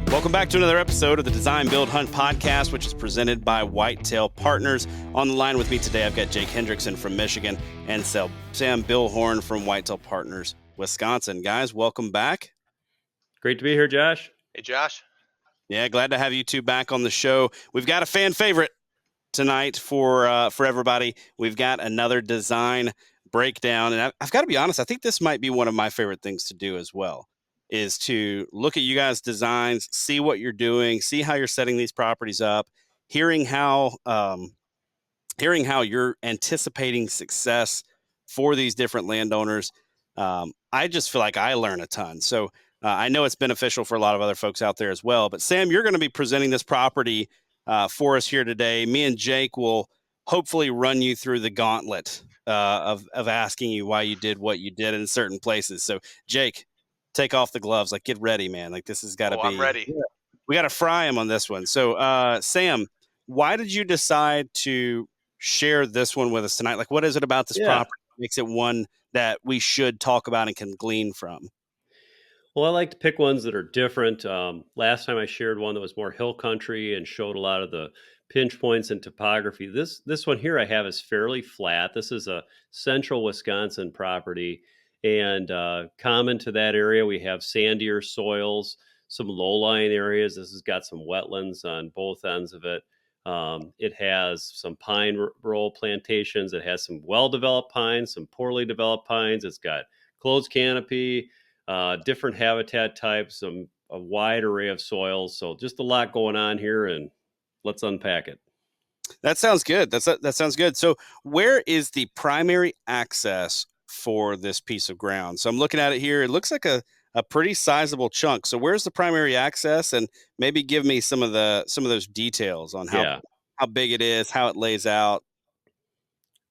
Welcome back to another episode of the Design, Build, Hunt podcast, which is presented by Whitetail Partners. On the line with me today, I've got Jake Hendrickson from Michigan and Sam Billhorn from Whitetail Partners, Wisconsin. Guys, welcome back. Great to be here, Josh. Hey, Josh. Yeah, glad to have you two back on the show. We've got a fan favorite tonight for everybody. We've got another design breakdown, and I've got to be honest, I think this might be one of my favorite things to do as well, is to look at you guys' designs, see what you're doing, see how you're setting these properties up, hearing how you're anticipating success for these different landowners. I just feel like I learn a ton. So I know it's beneficial for a lot of other folks out there as well. But Sam, you're going to be presenting this property for us here today. Me and Jake will hopefully run you through the gauntlet of asking you why you did what you did in certain places. So Jake, take off the gloves, like get ready, man. Like this has got to be. I'm ready. We got to fry him on this one. So Sam, why did you decide to share this one with us tonight? Like, what is it about this property that makes it one that we should talk about and can glean from? Well, I like to pick ones that are different. Last time I shared one that was more hill country and showed a lot of the pinch points and topography. This one here I have is fairly flat. This is a central Wisconsin property, and common to that area, we have sandier soils, some low-lying areas. This has got some wetlands on both ends of it. It has some pine roll plantations. It has some well-developed pines, some poorly developed pines. It's got closed canopy, different habitat types, a wide array of soils. So just a lot going on here, and let's unpack it. That sounds good. That sounds good. So where is the primary access for this piece of ground? So I'm looking at it here. It looks like a pretty sizable chunk. So where's the primary access? And maybe give me some of those details on how big it is, how it lays out.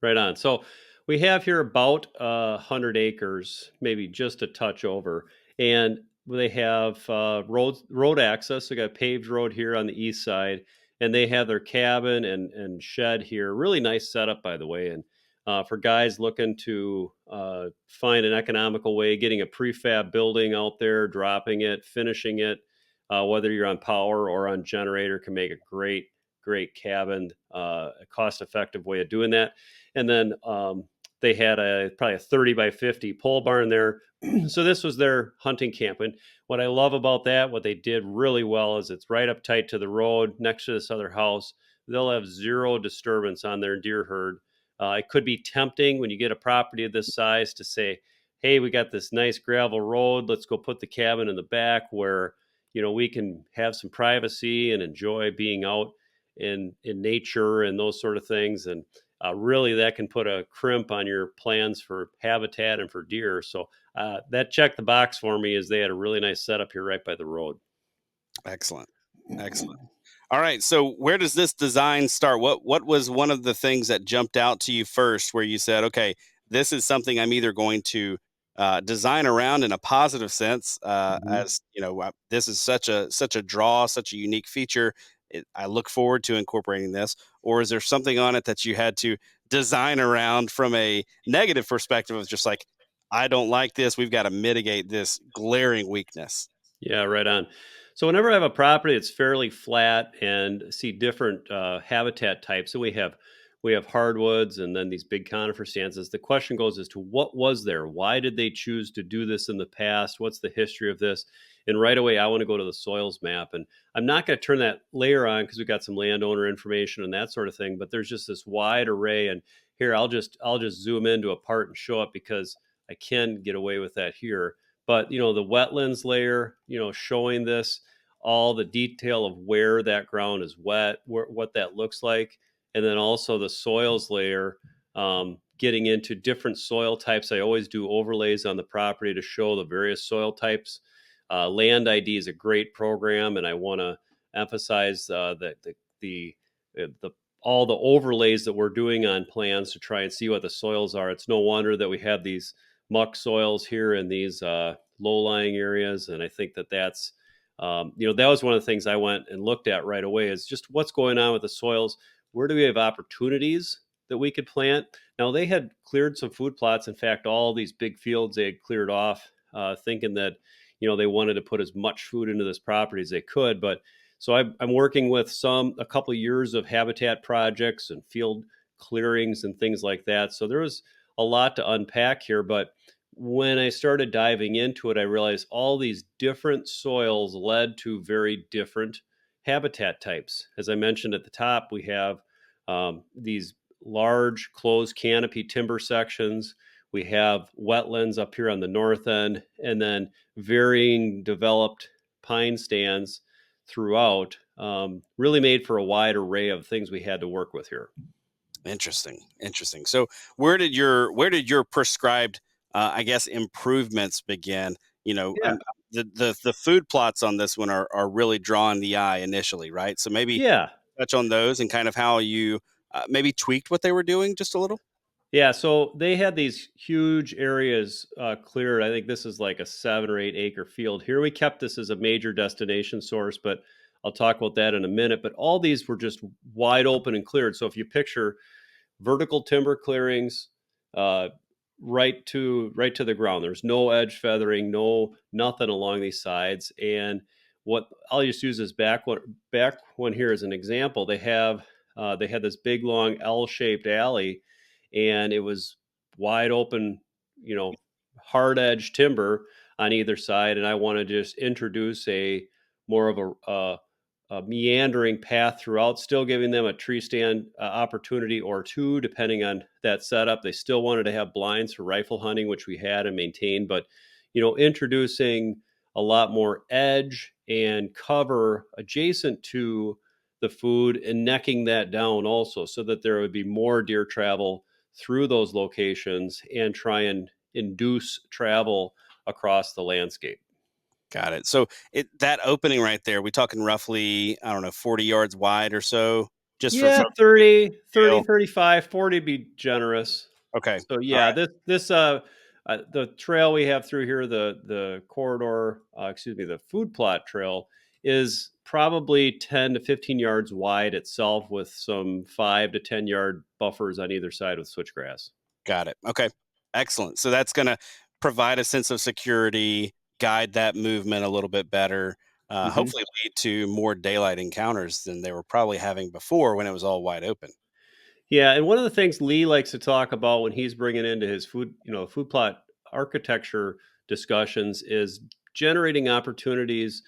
Right on. So we have here about 100 acres, maybe just a touch over. And they have road access. So we got a paved road here on the east side. And they have their cabin and shed here. Really nice setup, by the way. And for guys looking to find an economical way, getting a prefab building out there, dropping it, finishing it, whether you're on power or on generator, can make a great cabin, a cost-effective way of doing that. And then they had probably a 30 by 50 pole barn there. So this was their hunting camp. And what I love about that, what they did really well, is it's right up tight to the road next to this other house. They'll have zero disturbance on their deer herd. It could be tempting when you get a property of this size to say, hey, we got this nice gravel road. Let's go put the cabin in the back where, we can have some privacy and enjoy being out in nature and those sort of things. And really that can put a crimp on your plans for habitat and for deer. So that checked the box for me, as they had a really nice setup here right by the road. Excellent. All right. So where does this design start? What was one of the things that jumped out to you first where you said, okay, this is something I'm either going to design around in a positive sense, as this is such a draw, such a unique feature. I look forward to incorporating this. Or is there something on it that you had to design around from a negative perspective of just like, I don't like this. We've got to mitigate this glaring weakness. Yeah, right on. So whenever I have a property that's fairly flat and see different habitat types, and we have hardwoods and then these big conifer stances, the question goes as to what was there? Why did they choose to do this in the past? What's the history of this? And right away, I want to go to the soils map. And I'm not going to turn that layer on because we've got some landowner information and that sort of thing. But there's just this wide array. And here, I'll just zoom into a part and show it because I can get away with that here. But, the wetlands layer, showing this, all the detail of where that ground is wet, what that looks like. And then also the soils layer, getting into different soil types. I always do overlays on the property to show the various soil types. Land ID is a great program, and I want to emphasize that all the overlays that we're doing on plans to try and see what the soils are. It's no wonder that we have these muck soils here and these low-lying areas. And I think that that's, that was one of the things I went and looked at right away, is just what's going on with the soils. Where do we have opportunities that we could plant? Now, they had cleared some food plots. In fact, all these big fields they had cleared off, thinking that, they wanted to put as much food into this property as they could. But so I'm working with a couple of years of habitat projects and field clearings and things like that. So there was a lot to unpack here. But when I started diving into it, I realized all these different soils led to very different habitat types. As I mentioned at the top, we have these large closed canopy timber sections. We have wetlands up here on the north end, and then varying developed pine stands throughout. Really made for a wide array of things we had to work with here. Interesting, interesting. So where did your prescribed, I guess, improvements begin? Yeah. The food plots on this one are really drawing the eye initially, right? So maybe Yeah. touch on those and kind of how you maybe tweaked what they were doing just a little. Yeah, so they had these huge areas cleared. I think this is like a 7 or 8 acre field. Here we kept this as a major destination source, but I'll talk about that in a minute. But all these were just wide open and cleared. So if you picture vertical timber clearings, uh, right to the ground. There's no edge feathering, no nothing along these sides. And what I'll just use this back one here as an example. They had this big long L-shaped alley, and it was wide open, you know, hard edge timber on either side. And I want to just introduce a more of a meandering path throughout, still giving them a tree stand opportunity or two, depending on that setup. They still wanted to have blinds for rifle hunting, which we had and maintained, but introducing a lot more edge and cover adjacent to the food and necking that down also, so that there would be more deer travel through those locations and try and induce travel across the landscape. Got it. So that opening right there, we talking roughly, I don't know, 40 yards wide or so, just for Yeah, folks to get 30, a 30, feel. 35, 40 to be generous. Okay. So All yeah, right. this the trail we have through here, the corridor, excuse me, the food plot trail is probably 10 to 15 yards wide itself, with some 5 to 10 yard buffers on either side with switchgrass. Got it. Okay. Excellent. So that's going to provide a sense of security, guide that movement a little bit better, hmm hopefully lead to more daylight encounters than they were probably having before when it was all wide open. Yeah, and one of the things Lee likes to talk about when he's bringing into his food plot architecture discussions is generating opportunities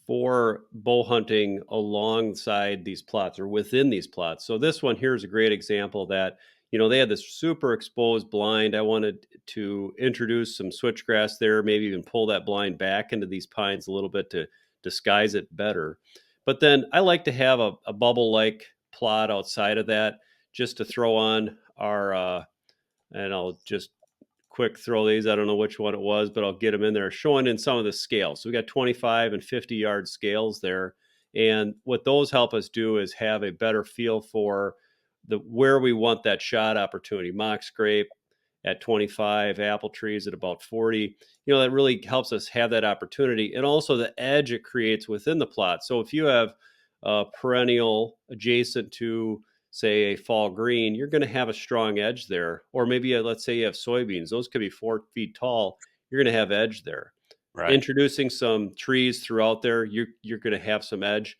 for bow hunting alongside these plots or within these plots. So this one here is a great example that, they had this super exposed blind. I wanted to introduce some switchgrass there, maybe even pull that blind back into these pines a little bit to disguise it better. But then I like to have a bubble like plot outside of that, just to throw on our, and I'll just quick throw these. I don't know which one it was, but I'll get them in there, showing in some of the scales. So we got 25 and 50-yard scales there. And what those help us do is have a better feel for the where we want that shot opportunity. Mock scrape at 25, apple trees at about 40. That really helps us have that opportunity, and also the edge it creates within the plot. So if you have a perennial adjacent to, say, a fall green, you're going to have a strong edge there. Or maybe, let's say you have soybeans, those could be 4 feet tall. You're going to have edge there. Right. Introducing some trees throughout there, you're going to have some edge.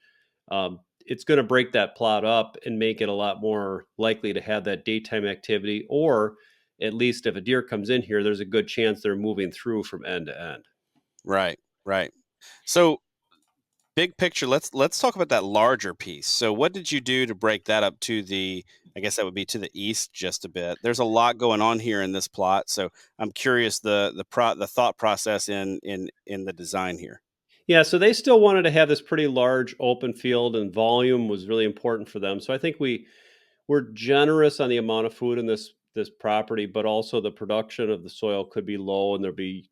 It's going to break that plot up and make it a lot more likely to have that daytime activity, or at least if a deer comes in here, there's a good chance they're moving through from end to end. Right. Right. So big picture, let's talk about that larger piece. So what did you do to break that up to the, I guess that would be to the east just a bit. There's a lot going on here in this plot, so I'm curious the thought process in the design here. Yeah, so they still wanted to have this pretty large open field, and volume was really important for them. So I think we're generous on the amount of food in this property, but also the production of the soil could be low, and there'll be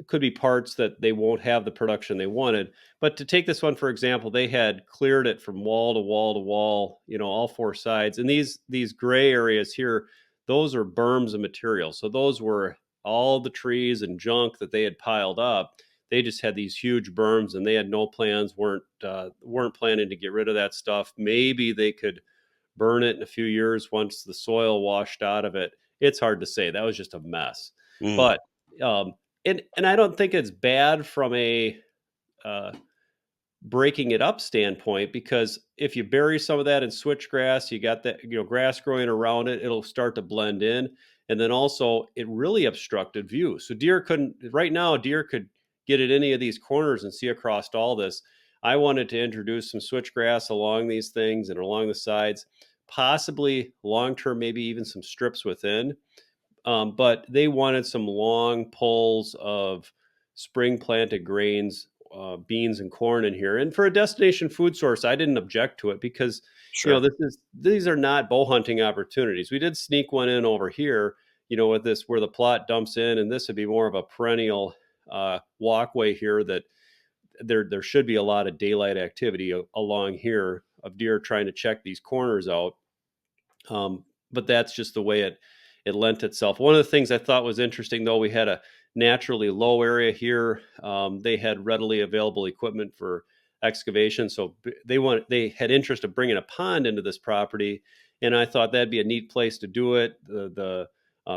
could be parts that they won't have the production they wanted. But to take this one for example, they had cleared it from wall to wall to wall, all four sides. And these gray areas here, those are berms of material. So those were all the trees and junk that they had piled up. They just had these huge berms, and they had no plans, weren't planning to get rid of that stuff. Maybe they could burn it in a few years once the soil washed out of it. It's hard to say. That was just a mess. Mm, But um, and I don't think it's bad from a uh, breaking it up standpoint, because if you bury some of that in switchgrass, you got that, grass growing around it, it'll start to blend in. And then also it really obstructed view. So deer couldn't right now, deer could get at any of these corners and see across all this. I wanted to introduce some switchgrass along these things and along the sides, possibly long term, maybe even some strips within. But they wanted some long poles of spring planted grains, beans and corn in here. And for a destination food source, I didn't object to it because, sure. these are not bow hunting opportunities. We did sneak one in over here, with this where the plot dumps in, and this would be more of a perennial walkway here that there should be a lot of daylight activity along here of deer trying to check these corners out. But that's just the way it lent itself. One of the things I thought was interesting, though, we had a naturally low area here. They had readily available equipment for excavation, so they had interest of bringing a pond into this property, and I thought that'd be a neat place to do it. The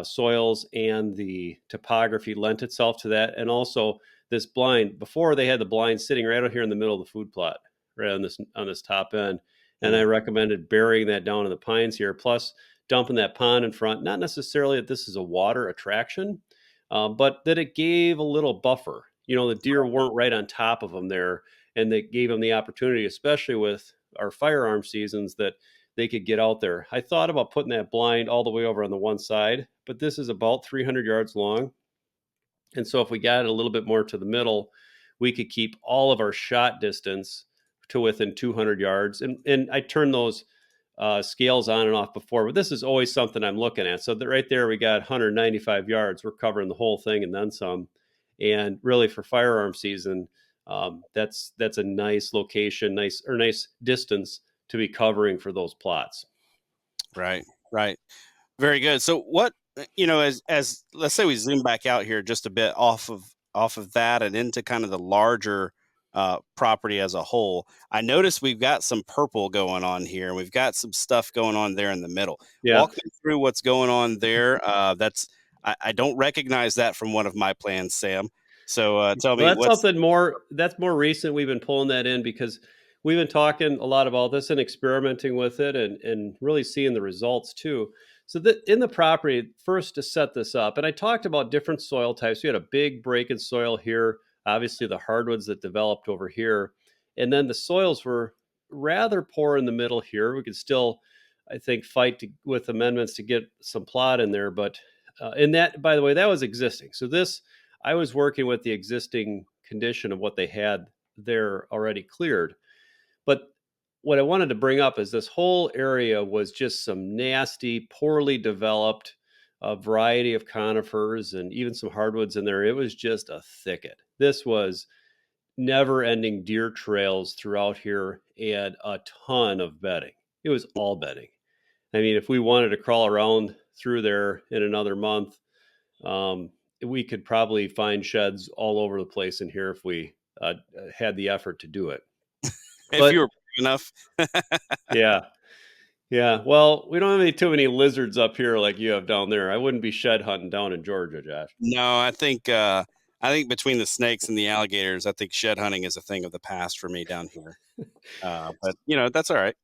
soils and the topography lent itself to that, and also this blind. Before they had the blind sitting right out here in the middle of the food plot, right on this top end, and I Mm, recommended burying that down in the pines here. Plus, dumping that pond in front. Not necessarily that this is a water attraction, but that it gave a little buffer. The deer weren't right on top of them there, and they gave them the opportunity, especially with our firearm seasons, that they could get out there. I thought about putting that blind all the way over on the one side, but this is about 300 yards long. And so if we got it a little bit more to the middle, we could keep all of our shot distance to within 200 yards. And I turned those scales on and off before, but this is always something I'm looking at. So that right there, we got 195 yards. We're covering the whole thing and then some. And really, for firearm season, that's a nice location, nice distance to be covering for those plots. right. Right. Very good. So what as let's say we zoom back out here just a bit off of that and into kind of the larger property as a whole. I notice we've got some purple going on here, and we've got some stuff going on there in the middle. Yeah. Walk me through what's going on there. I don't recognize that from one of my plans, Sam. So tell Well, me that's what's. something more that's more recent. We've been pulling that in because we've been talking a lot about this and experimenting with it, and really seeing the results too. So that in the property, first to set this up, and I talked about different soil types. We had a big break in soil here, obviously the hardwoods that developed over here, and then the soils were rather poor in the middle here. We could still, I think, with amendments to get some plot in there, but and that, by the way, that was existing. So this, I was working with the existing condition of what they had there already cleared. But what I wanted to bring up is this whole area was just some nasty, poorly developed variety of conifers and even some hardwoods in there. It was just a thicket. This was never ending deer trails throughout here and a ton of bedding. It was all bedding. I mean, if we wanted to crawl around through there in another month, um, we could probably find sheds all over the place in here if we had the effort to do it. If you But were brave enough. yeah, yeah. Well, we don't have too many lizards up here like you have down there. I wouldn't be shed hunting down in Georgia, Josh. No, I think between the snakes and the alligators, I think shed hunting is a thing of the past for me down here. But that's all right.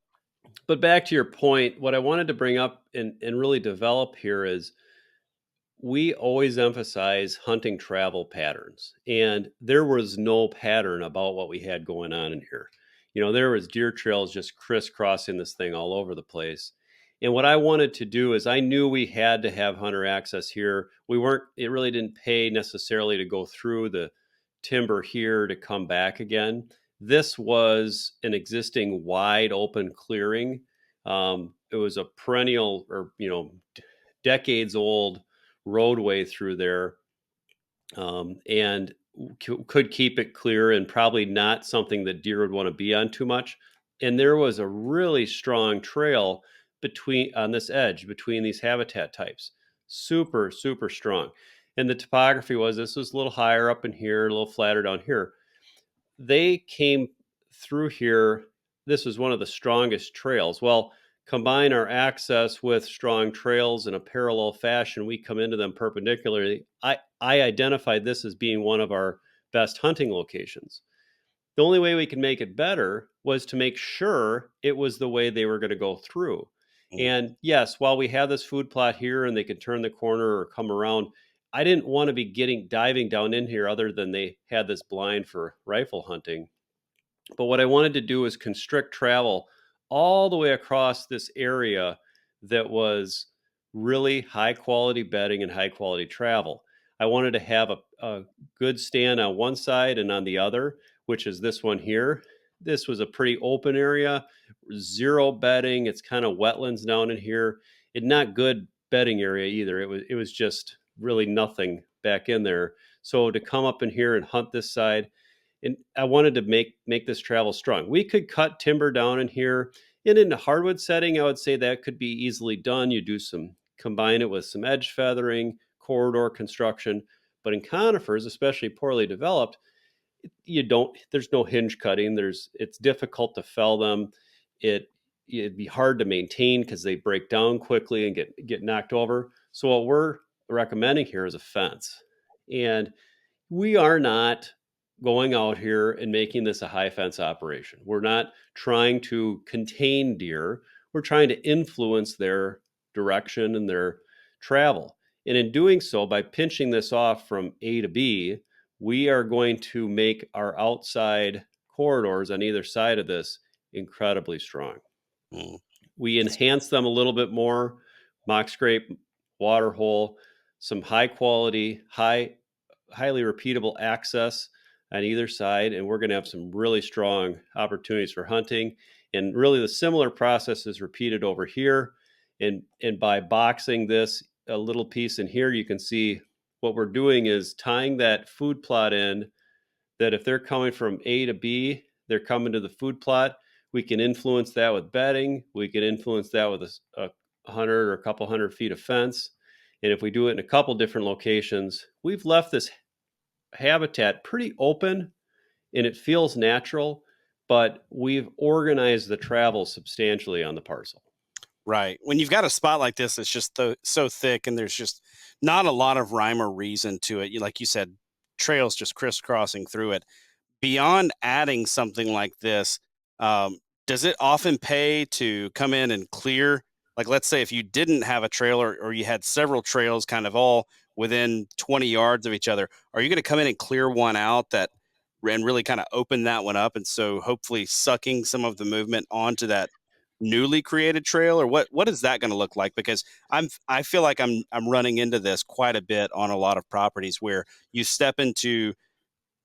But back to your point, what I wanted to bring up and really develop here is we always emphasize hunting travel patterns, and there was no pattern about what we had going on in here. There was deer trails just crisscrossing this thing all over the place. And what I wanted to do is, I knew we had to have hunter access here. We weren't It really didn't pay necessarily to go through the timber here to come back again. This was an existing wide open clearing. It was a perennial, or decades old roadway through there, and could keep it clear, and probably not something that deer would want to be on too much. And there was a really strong trail between on this edge between these habitat types, super strong. And the topography was this was a little higher up in here, a little flatter down here. They came through here. This was one of the strongest trails. Well, combine our access with strong trails in a parallel fashion, we come into them perpendicularly. I identified this as being one of our best hunting locations. The only way we could make it better was to make sure it was the way they were going to go through. Mm, And yes, while we have this food plot here and they can turn the corner or come around, I didn't want to be getting diving down in here other than they had this blind for rifle hunting. But what I wanted to do is constrict travel all the way across this area that was really high quality bedding and high quality travel. I wanted to have a good stand on one side and on the other, which is this one here. This was a pretty open area, zero bedding. It's kind of wetlands down in here. It's not good bedding area either. It was just really nothing back in there. So to come up in here and hunt this side, and I wanted to make this travel strong. We could cut timber down in here. And in a hardwood setting, I would say that could be easily done. You do some combine it with some edge feathering, corridor construction. But in conifers, especially poorly developed, you don't there's no hinge cutting. It's difficult to fell them. It'd be hard to maintain because they break down quickly and get knocked over. So what we're recommending here is a fence. And we are not going out here and making this a high fence operation. We're not trying to contain deer. We're trying to influence their direction and their travel. And in doing so, by pinching this off from A to B, we are going to make our outside corridors on either side of this incredibly strong. mm. We enhance them a little bit more, mock scrape, water hole, some high quality, highly repeatable access on either side, and we're going to have some really strong opportunities for hunting. And really, the similar process is repeated over here. And by boxing this a little piece in here, you can see what we're doing is tying that food plot in. That if they're coming from A to B, they're coming to the food plot. We can influence that with bedding. We can influence that with a hundred or a couple hundred feet of fence. And if we do it in a couple different locations, we've left this habitat pretty open and it feels natural, but we've organized the travel substantially on the parcel. Right. When you've got a spot like this that's just so thick and there's just not a lot of rhyme or reason to it, like you said, trails just crisscrossing through it. Beyond adding something like this, does it often pay to come in and clear? Like, let's say if you didn't have a trail or you had several trails kind of all within 20 yards of each other, are you going to come in and clear one out that and really kind of open that one up? And so hopefully sucking some of the movement onto that newly created trail, or what is that going to look like? Because I feel like I'm running into this quite a bit on a lot of properties where you step into,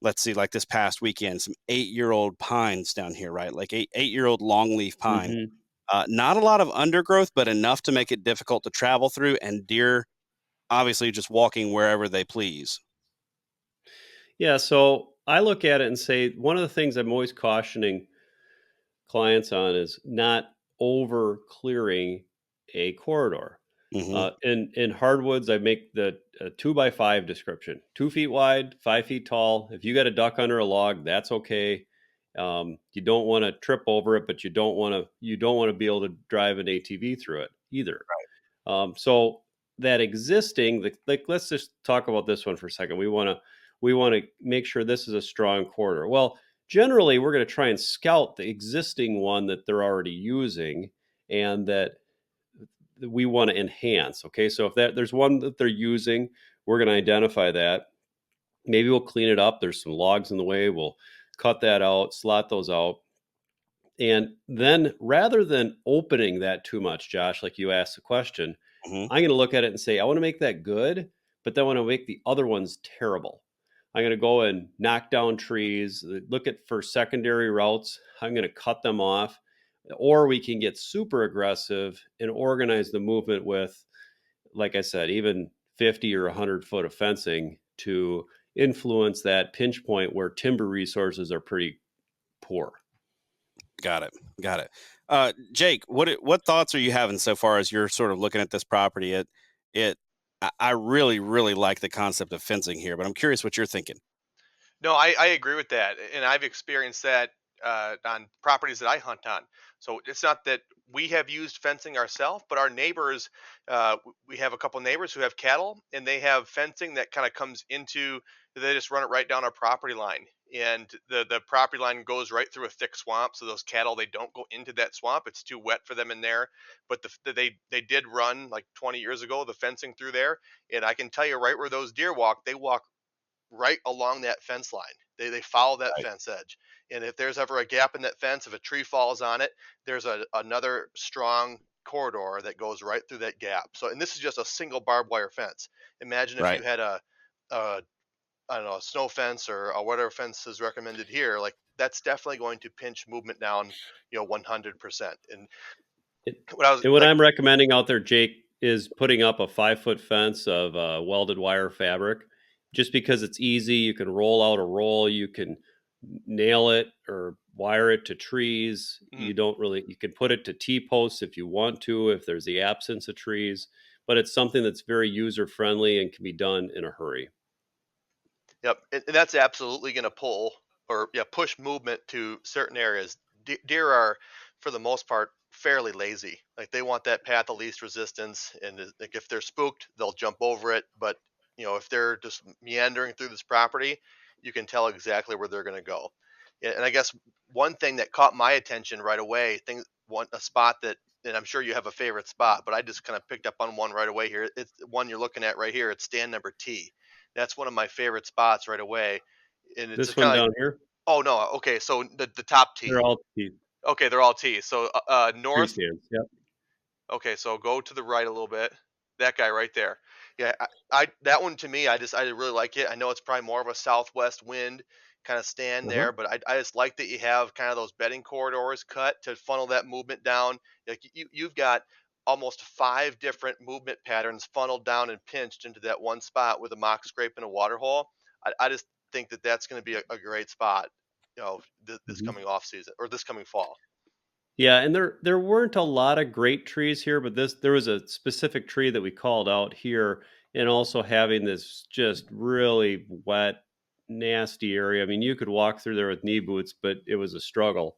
let's see, like this past weekend, some 8-year-old pines down here, right? Like 8-year-old longleaf pine. Mm-hmm. Not a lot of undergrowth, but enough to make it difficult to travel through, and deer obviously just walking wherever they please. Yeah, so I look at it and say one of the things I'm always cautioning clients on is not over clearing a corridor. Hmm. In hardwoods, I make the 2 by 5 description: 2 feet wide, 5 feet tall. If you got a duck under a log, that's okay. You don't want to trip over it, but you don't want to be able to drive an ATV through it either. So that existing, like, let's just talk about this one for a second. We want to make sure this is a strong corridor. Well, generally, we're going to try and scout the existing one that they're already using, and that we want to enhance. Okay, so if there's one that they're using, we're going to identify that. Maybe we'll clean it up. There's some logs in the way. We'll cut that out, slot those out. And then rather than opening that too much, Josh, like you asked the question, Hmm. I'm going to look at it and say, I want to make that good, but then I want to make the other ones terrible. I'm going to go and knock down trees, look at for secondary routes. I'm going to cut them off. Or we can get super aggressive and organize the movement with, like I said, even 50 or 100 foot of fencing to influence that pinch point where timber resources are pretty poor. Got it. Got it. Jake, what thoughts are you having so far as you're sort of looking at this property? It I really, really like the concept of fencing here, but I'm curious what you're thinking. No, I agree with that, and I've experienced that on properties that I hunt on. So it's not that we have used fencing ourselves, but our neighbors, we have a couple neighbors who have cattle, and they have fencing that kind of comes into. They just run it right down our property line, and the property line goes right through a thick swamp. So those cattle, they don't go into that swamp; it's too wet for them in there. But they did run like 20 years ago the fencing through there, and I can tell you right where those deer walk, they walk right along that fence line. They follow that Right. fence edge. And if there's ever a gap in that fence, if a tree falls on it, there's another strong corridor that goes right through that gap. So, and this is just a single barbed wire fence. Imagine if Right. you had a I don't know, a snow fence or whatever fence is recommended here. Like that's definitely going to pinch movement down, 100%. And It, what I was and what like, I'm recommending out there, Jake, is putting up a 5 foot fence of welded wire fabric, just because it's easy. You can roll out a roll, you can nail it or wire it to trees. mm, You can put it to T posts if you want to, if there's the absence of trees, but it's something that's very user friendly and can be done in a hurry. yep, and that's absolutely going to pull or yeah push movement to certain areas. Deer are, for the most part, fairly lazy. Like they want that path of least resistance, and like if they're spooked, they'll jump over it. But if they're just meandering through this property, you can tell exactly where they're going to go. And I guess one thing that caught my attention right away, one a spot that. And I'm sure you have a favorite spot, but I just kind of picked up on one right away here. It's the one you're looking at right here. It's stand number T. That's one of my favorite spots right away, and it's This kind one of like, down here, oh no, okay, so the top they're tee. all T, Okay, they're all T. So tree north. stands. Yep. Okay, so go to the right a little bit. That guy right there. Yeah, I that one to me, I really like it. I know it's probably more of a southwest wind kind of stand Uh-huh. there, but I just like that you have kind of those bedding corridors cut to funnel that movement down. Like you've got almost five different movement patterns funneled down and pinched into that one spot with a mock scrape and a water hole. I just think that that's going to be a great spot, this Mhm. coming off season or this coming fall. Yeah, and there weren't a lot of great trees here, but this there was a specific tree that we called out here, and also having this just really wet, nasty area. I mean, you could walk through there with knee boots, but it was a struggle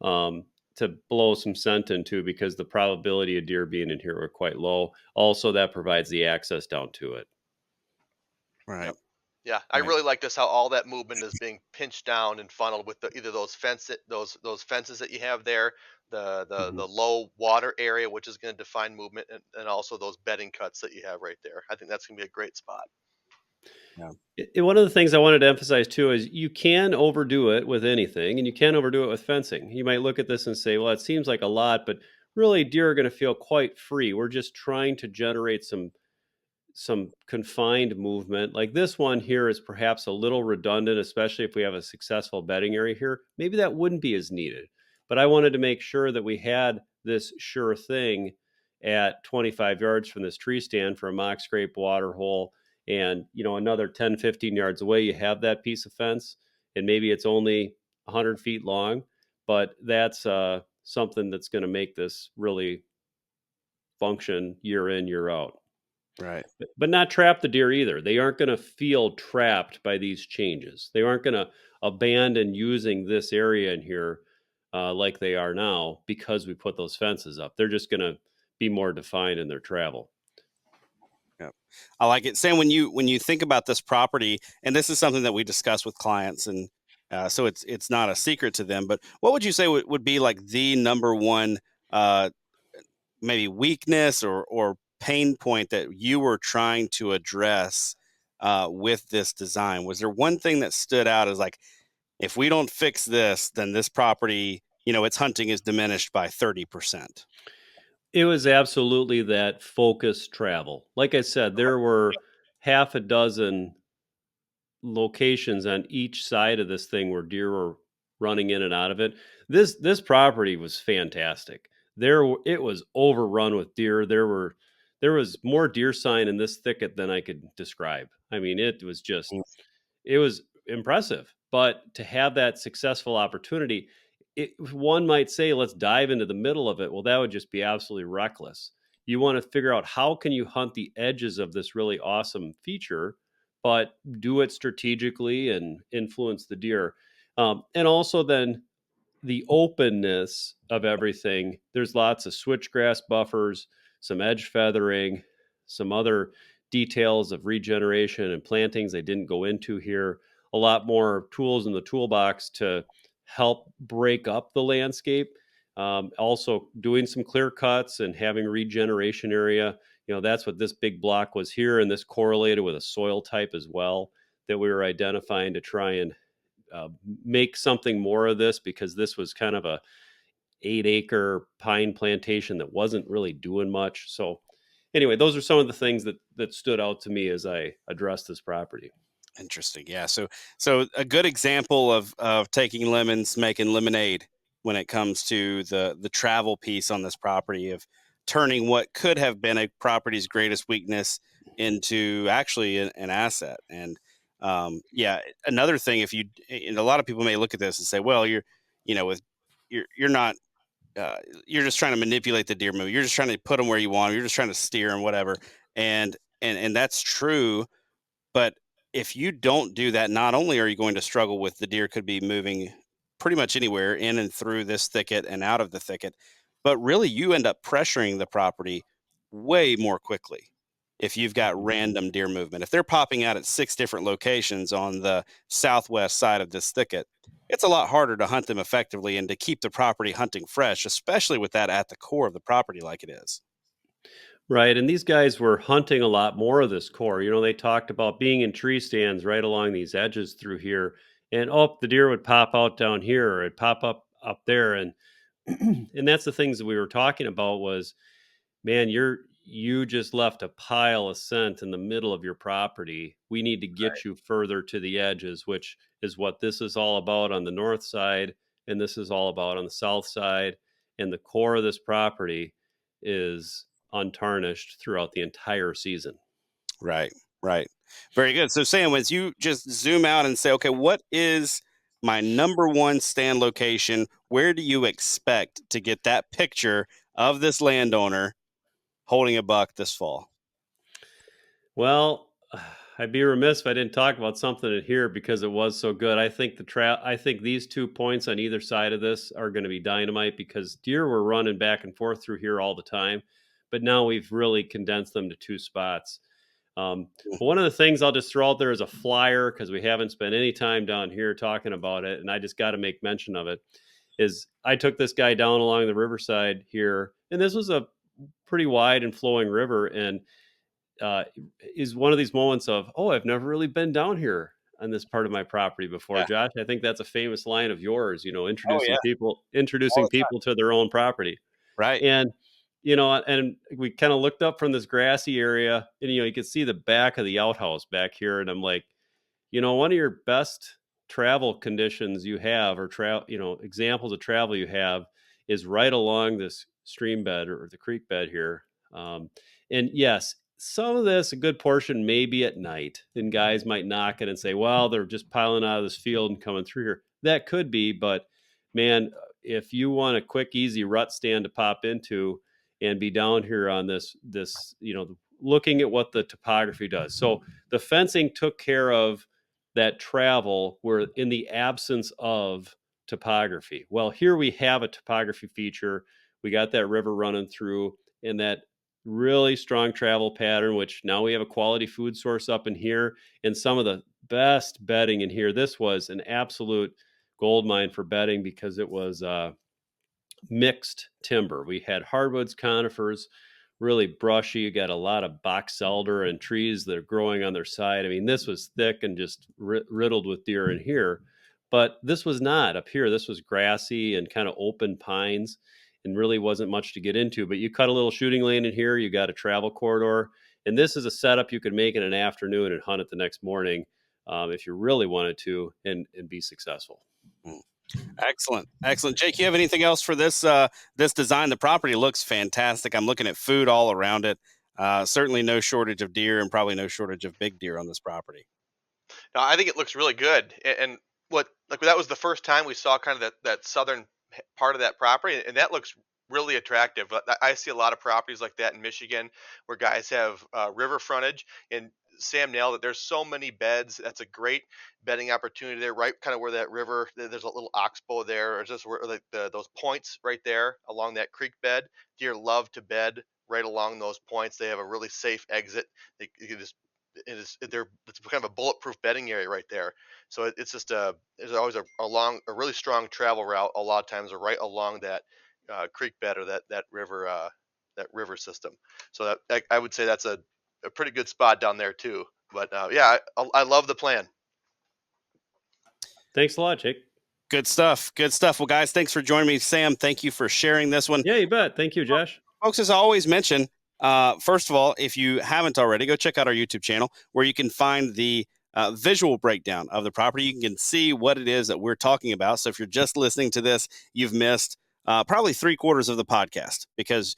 um, to blow some scent into because the probability of deer being in here were quite low. Also, that provides the access down to it. Right. Yep. Yeah, I Right. really like this how all that movement is being pinched down and funneled with either those fences that you have there, Mhm. the low water area which is going to define movement, and also those bedding cuts that you have right there. I think that's going to be a great spot. Yeah. One of the things I wanted to emphasize too is you can overdo it with anything, and you can overdo it with fencing. You might look at this and say, "Well, it seems like a lot," but really, deer are going to feel quite free. We're just trying to generate some confined movement. Like this one here is perhaps a little redundant, especially if we have a successful bedding area here. Maybe that wouldn't be as needed. But I wanted to make sure that we had this sure thing at 25 yards from this tree stand for a mock scrape water hole. And, another 10, 15 yards away, you have that piece of fence. And maybe it's only 100 feet long, but that's something that's going to make this really function year in, year out. Right. But not trap the deer either. They aren't going to feel trapped by these changes. They aren't going to abandon using this area in here like they are now because we put those fences up. They're just going to be more defined in their travel. Yeah. I like it. Sam, when you think about this property, and this is something that we discuss with clients, and so it's not a secret to them. But what would you say would be like the number one uh, maybe weakness or pain point that you were trying to address with this design? Was there one thing that stood out as like, if we don't fix this, then this property, its hunting is diminished by 30%? It was absolutely that focused travel. Like I said, there were half a dozen locations on each side of this thing where deer were running in and out of it. This property was fantastic. It was overrun with deer. There was more deer sign in this thicket than I could describe. I mean, it was impressive. But to have that successful opportunity, one might say, let's dive into the middle of it. Well, that would just be absolutely reckless. you want to figure out how can you hunt the edges of this really awesome feature, but do it strategically and influence the deer. And also then the openness of everything. There's lots of switchgrass buffers, some edge feathering, some other details of regeneration and plantings they didn't go into here. A lot more tools in the toolbox to help break up the landscape. Also, doing some clear cuts and having regeneration area. That's what this big block was here, and this correlated with a soil type as well that we were identifying to try and uh, make something more of this, because this was kind of a 8-acre pine plantation that wasn't really doing much. So anyway, those are some of the things that stood out to me as I addressed this property. Interesting. Yeah. So a good example of taking lemons, making lemonade when it comes to the travel piece on this property, of turning what could have been a property's greatest weakness into actually an asset. And yeah, another thing, if you, and a lot of people may look at this and say, well, with you're not. You're just trying to manipulate the deer move. You're just trying to put them where you want 'em. You're just trying to steer and whatever. And that's true, but if you don't do that, not only are you going to struggle with the deer could be moving pretty much anywhere in and through this thicket and out of the thicket, but really you end up pressuring the property way more quickly if you've got random deer movement. If they're popping out at 6 different locations on the southwest side of this thicket, it's a lot harder to hunt them effectively and to keep the property hunting fresh, especially with that at the core of the property like it is. Right. And these guys were hunting a lot more of this core. They talked about being in tree stands right along these edges through here. And oh, the deer would pop out down here, or it'd pop up there. And and that's the things that we were talking about was, man, you just left a pile of scent in the middle of your property. We need to get you further to the edges, which is what this is all about on the north side, and this is all about on the south side. And the core of this property is untarnished throughout the entire season. Right, right. Very good. So, Sam, as you just zoom out and say, okay, what is my number one stand location? Where do you expect to get that picture of this landowner holding a buck this fall? Well, I'd be remiss if I didn't talk about something in here because it was so good. I think these 2 points on either side of this are going to be dynamite, because deer were running back and forth through here all the time, but now we've really condensed them to 2 spots. But one of the things I'll just throw out there as a flyer, because we haven't spent any time down here talking about it, and I just got to make mention of it, is I took this guy down along the riverside here, and this was a pretty wide and flowing river, and uh, is one of these moments of, oh, I've never really been down here on this part of my property before, Yeah. Josh. I think that's a famous line of yours, Oh, yeah. All introducing the time. people to their own property. Right. And, and we kind of looked up from this grassy area, and, you could see the back of the outhouse back here. And I'm like, one of your best travel conditions you have, or examples of travel you have, is right along this stream bed or the creek bed here. And yes, some of this, a good portion, may be at night, and guys might knock it and say, well, they're just piling out of this field and coming through here. That could be, but man, if you want a quick, easy rut stand to pop into and be down here on this, looking at what the topography does. So the fencing took care of that travel where in the absence of topography. Well, here we have a topography feature. We got that river running through, and that really strong travel pattern, which now we have a quality food source up in here, and some of the best bedding in here. This was an absolute gold mine for bedding, because it was mixed timber. We had hardwoods, conifers, really brushy. You got a lot of box elder and trees that are growing on their side. I mean, this was thick and just riddled with deer in here. But this was not up here. This was grassy and kind of open pines, and really wasn't much to get into. But you cut a little shooting lane in here, you got a travel corridor. And this is a setup you could make in an afternoon and hunt it the next morning, if you really wanted to, and be successful. Mm. Excellent, excellent. Jake, you have anything else for this design? The property looks fantastic. I'm looking at food all around it. Certainly no shortage of deer, and probably no shortage of big deer on this property. No, I think it looks really good. And what, like, that was the first time we saw kind of that southern part of that property, and that looks really attractive. I see a lot of properties like that in Michigan where guys have river frontage, and Sam nailed it. There's so many beds. That's a great bedding opportunity there, right? Kind of where that river. There's a little oxbow there, or just where like those points right there along that creek bed. Deer love to bed right along those points. They have a really safe exit. You can just it's kind of a bulletproof bedding area right there. So it's just there's always a really strong travel route a lot of times right along that creek bed or that river system. So I would say that's a pretty good spot down there too. But yeah, I love the plan. Thanks a lot, Jake. Good stuff. Good stuff. Well, guys, thanks for joining me. Sam, thank you for sharing this one. Yeah, you bet. Thank you, Josh. Folks, as I always mention, first of all, if you haven't already, go check out our YouTube channel where you can find the visual breakdown of the property. You can see what it is that we're talking about. So if you're just listening to this, you've missed probably 3/4 of the podcast because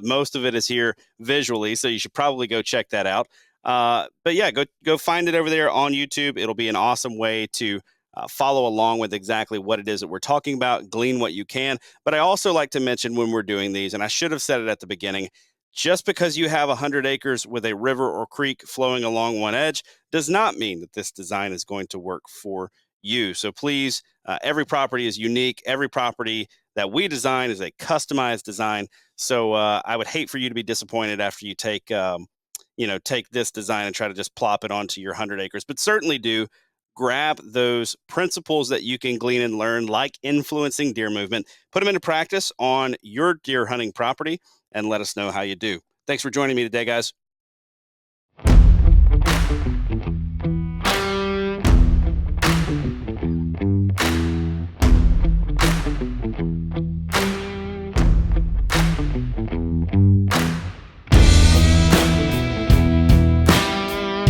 most of it is here visually. So you should probably go check that out. But yeah, go find it over there on YouTube. It'll be an awesome way to follow along with exactly what it is that we're talking about, glean what you can. But I also like to mention when we're doing these, and I should have said it at the beginning, just because you have 100 acres with a river or creek flowing along one edge does not mean that this design is going to work for you. So please, every property is unique. Every property that we design is a customized design. So I would hate for you to be disappointed after you take this design and try to just plop it onto your 100 acres, but certainly do grab those principles that you can glean and learn, like influencing deer movement, put them into practice on your deer hunting property, and let us know how you do. Thanks for joining me today, guys.